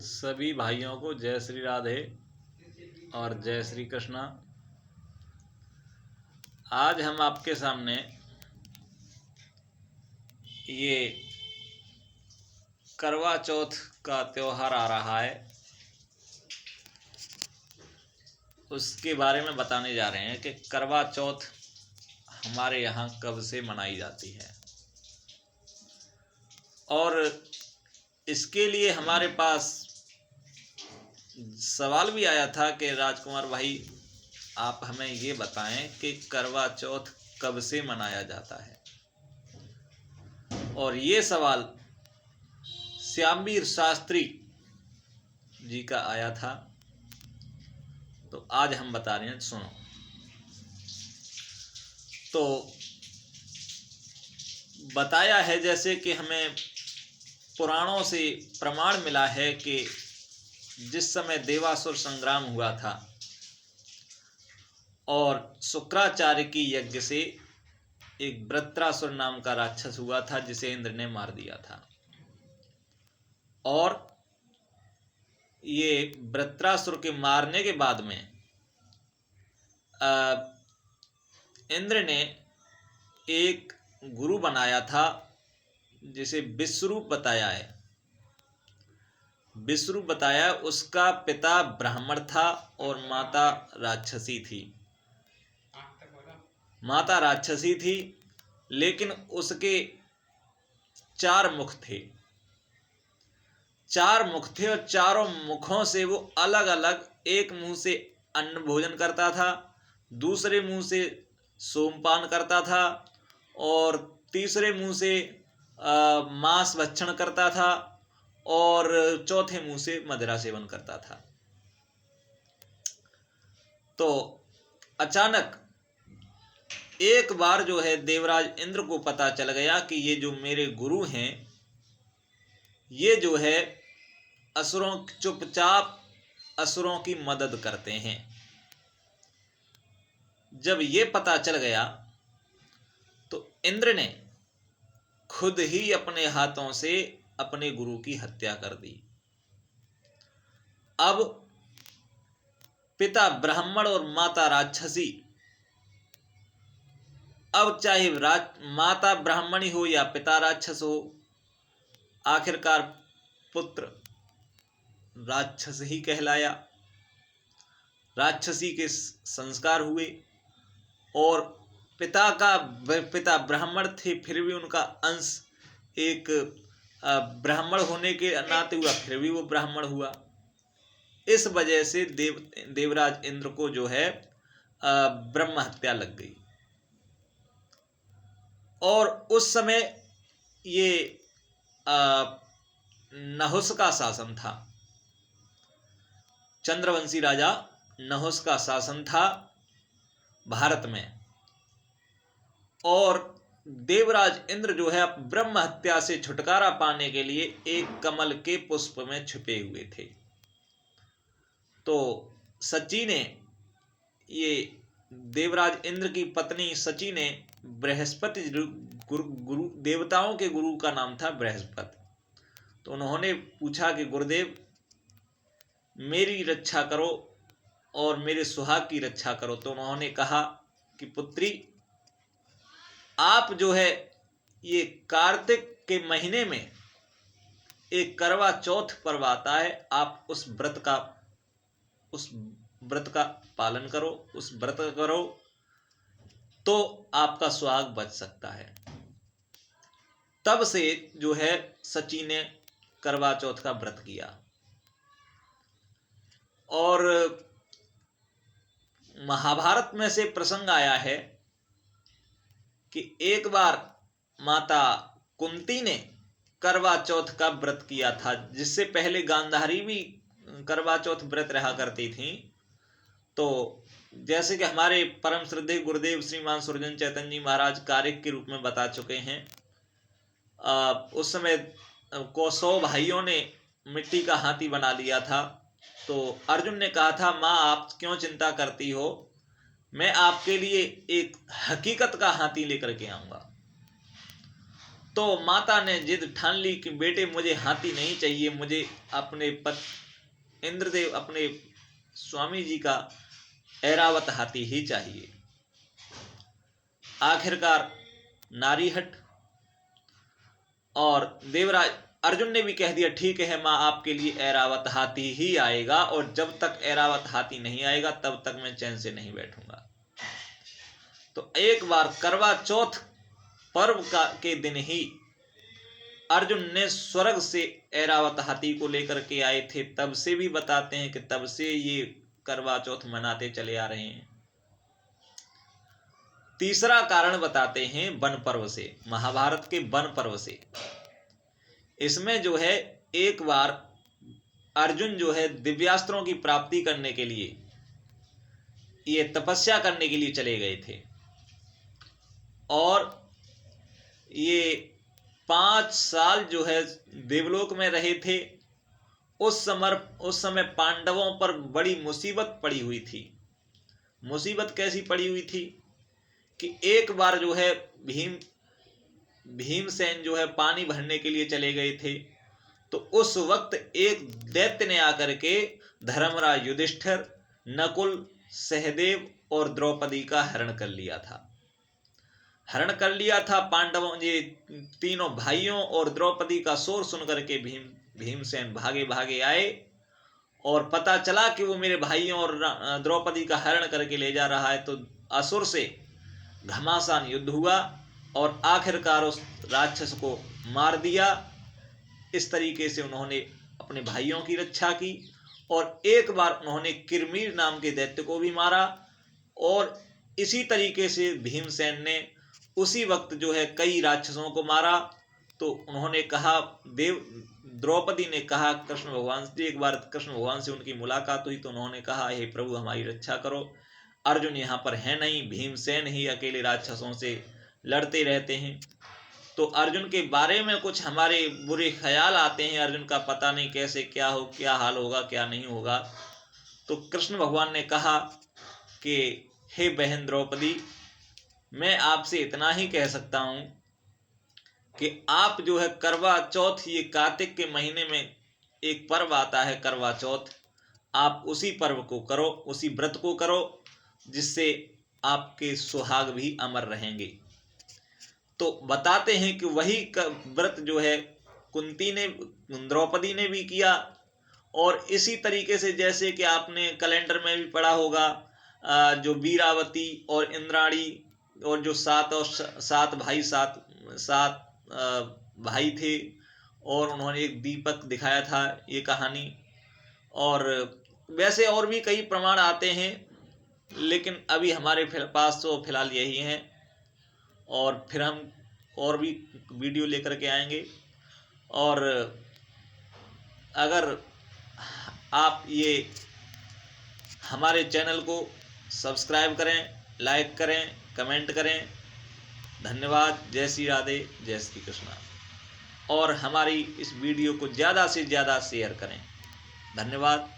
सभी भाइयों को जय श्री राधे और जय श्री कृष्णा। आज हम आपके सामने ये करवा चौथ का त्योहार आ रहा है, उसके बारे में बताने जा रहे हैं कि करवा चौथ हमारे यहाँ कब से मनाई जाती है। और इसके लिए हमारे पास सवाल भी आया था कि राजकुमार भाई आप हमें ये बताएं कि करवा चौथ कब से मनाया जाता है। और ये सवाल श्यामवीर शास्त्री जी का आया था, तो आज हम बता रहे हैं, सुनो। तो बताया है जैसे कि हमें पुराणों से प्रमाण मिला है कि जिस समय देवासुर संग्राम हुआ था और शुक्राचार्य की यज्ञ से एक वृत्रासुर नाम का राक्षस हुआ था जिसे इंद्र ने मार दिया था। और ये वृत्रासुर के मारने के बाद में इंद्र ने एक गुरु बनाया था जिसे विश्वरूप बताया है। विश्वरूप बताया, उसका पिता ब्राह्मण था और माता राक्षसी थी। माता राक्षसी थी, लेकिन उसके 4 मुख थे। 4 मुख थे और चारों मुखों से वो अलग अलग, एक मुंह से अन्न भोजन करता था, दूसरे मुंह से सोमपान करता था और तीसरे मुंह से मांस भक्षण करता था और चौथे मुंह से मदिरा सेवन करता था। तो अचानक एक बार जो है देवराज इंद्र को पता चल गया कि ये जो मेरे गुरु हैं, ये जो है असुरों चुपचाप असुरों की मदद करते हैं। जब ये पता चल गया तो इंद्र ने खुद ही अपने हाथों से अपने गुरु की हत्या कर दी। अब पिता ब्राह्मण और माता राक्षसी, अब चाहे माता ब्राह्मणी हो या पिता राक्षस हो, आखिरकार पुत्र राक्षस ही कहलाया। राक्षसी के संस्कार हुए और पिता ब्राह्मण थे, फिर भी उनका अंश एक ब्राह्मण होने के नाते हुआ, फिर भी वो ब्राह्मण हुआ। इस वजह से देवराज इंद्र को जो है ब्रह्म हत्या लग गई। और उस समय ये नहुस का शासन था, चंद्रवंशी राजा नहुस का शासन था भारत में। और देवराज इंद्र जो है ब्रह्म हत्या से छुटकारा पाने के लिए एक कमल के पुष्प में छुपे हुए थे। तो सची ने, ये देवराज इंद्र की पत्नी सची ने बृहस्पति गुरु देवताओं के गुरु का नाम था बृहस्पति। तो उन्होंने पूछा कि गुरुदेव मेरी रक्षा करो और मेरे सुहाग की रक्षा करो। तो उन्होंने कहा कि पुत्री, आप जो है ये कार्तिक के महीने में एक करवा चौथ पर्व आता है, आप उस व्रत का पालन करो, उस व्रत करो तो आपका सुहाग बच सकता है। तब से जो है सची ने करवा चौथ का व्रत किया। और महाभारत में से प्रसंग आया है कि एक बार माता कुंती ने करवा चौथ का व्रत किया था, जिससे पहले गांधारी भी करवा चौथ व्रत रहा करती थी। तो जैसे कि हमारे परम श्रद्धेय गुरुदेव श्रीमान सुरजन चैतन्य जी महाराज कारिक के रूप में बता चुके हैं, उस समय को 100 भाइयों ने मिट्टी का हाथी बना लिया था। तो अर्जुन ने कहा था, माँ आप क्यों चिंता करती हो, मैं आपके लिए एक हकीकत का हाथी लेकर के आऊंगा। तो माता ने जिद ठान ली कि बेटे मुझे हाथी नहीं चाहिए, मुझे अपने इंद्रदेव अपने स्वामी जी का ऐरावत हाथी ही चाहिए। आखिरकार नारीहट और देवराज अर्जुन ने भी कह दिया ठीक है माँ, आपके लिए ऐरावत हाथी ही आएगा, और जब तक ऐरावत हाथी नहीं आएगा तब तक मैं चैन से नहीं बैठूंगा। तो एक बार करवा चौथ पर्व के दिन ही अर्जुन ने स्वर्ग से ऐरावत हाथी को लेकर के आए थे। तब से भी बताते हैं कि तब से ये करवा चौथ मनाते चले आ रहे हैं। तीसरा कारण बताते हैं वन पर्व से, महाभारत के वन पर्व से। इसमें जो है एक बार अर्जुन जो है दिव्यास्त्रों की प्राप्ति करने के लिए, ये तपस्या करने के लिए चले गए थे, और ये 5 साल जो है देवलोक में रहे थे। उस समय पांडवों पर बड़ी मुसीबत पड़ी हुई थी। मुसीबत कैसी पड़ी हुई थी कि एक बार जो है भीमसेन जो है पानी भरने के लिए चले गए थे, तो उस वक्त एक दैत्य ने आकर के धर्मराज युधिष्ठिर, नकुल, सहदेव और द्रौपदी का हरण कर लिया था। पांडवों ये तीनों भाइयों और द्रौपदी का शोर सुन करके भीमसेन भागे भागे आए, और पता चला कि वो मेरे भाइयों और द्रौपदी का हरण करके ले जा रहा है। तो असुर से घमासान युद्ध हुआ और आखिरकार उस राक्षस को मार दिया। इस तरीके से उन्होंने अपने भाइयों की रक्षा की, और एक बार उन्होंने किरमीर नाम के दैत्य को भी मारा। और इसी तरीके से भीमसेन ने उसी वक्त जो है कई राक्षसों को मारा। तो उन्होंने कहा, द्रौपदी ने कहा कृष्ण भगवान से, एक बार कृष्ण भगवान से उनकी मुलाकात हुई तो उन्होंने कहा हे प्रभु हमारी रक्षा करो, अर्जुन यहाँ पर है नहीं, भीमसेन ही अकेले राक्षसों से लड़ते रहते हैं। तो अर्जुन के बारे में कुछ हमारे बुरे ख्याल आते हैं, अर्जुन का पता नहीं कैसे क्या हाल होगा क्या नहीं होगा। तो कृष्ण भगवान ने कहा कि हे बहन द्रौपदी, मैं आपसे इतना ही कह सकता हूं कि आप जो है करवा चौथ, ये कार्तिक के महीने में एक पर्व आता है करवा चौथ, आप उसी पर्व को करो, उसी व्रत को करो, जिससे आपके सुहाग भी अमर रहेंगे। तो बताते हैं कि वही व्रत जो है कुंती ने, द्रौपदी ने भी किया। और इसी तरीके से जैसे कि आपने कैलेंडर में भी पढ़ा होगा, जो वीरावती और इंद्राणी और जो सात भाई थे, और उन्होंने एक दीपक दिखाया था, ये कहानी। और वैसे और भी कई प्रमाण आते हैं, लेकिन अभी हमारे पास तो फिलहाल यही हैं, और फिर हम और भी वीडियो लेकर के आएंगे। और अगर आप ये हमारे चैनल को सब्सक्राइब करें, लाइक करें, कमेंट करें। धन्यवाद। जय श्री राधे, जय श्री कृष्णा। और हमारी इस वीडियो को ज़्यादा से ज़्यादा शेयर करें। धन्यवाद।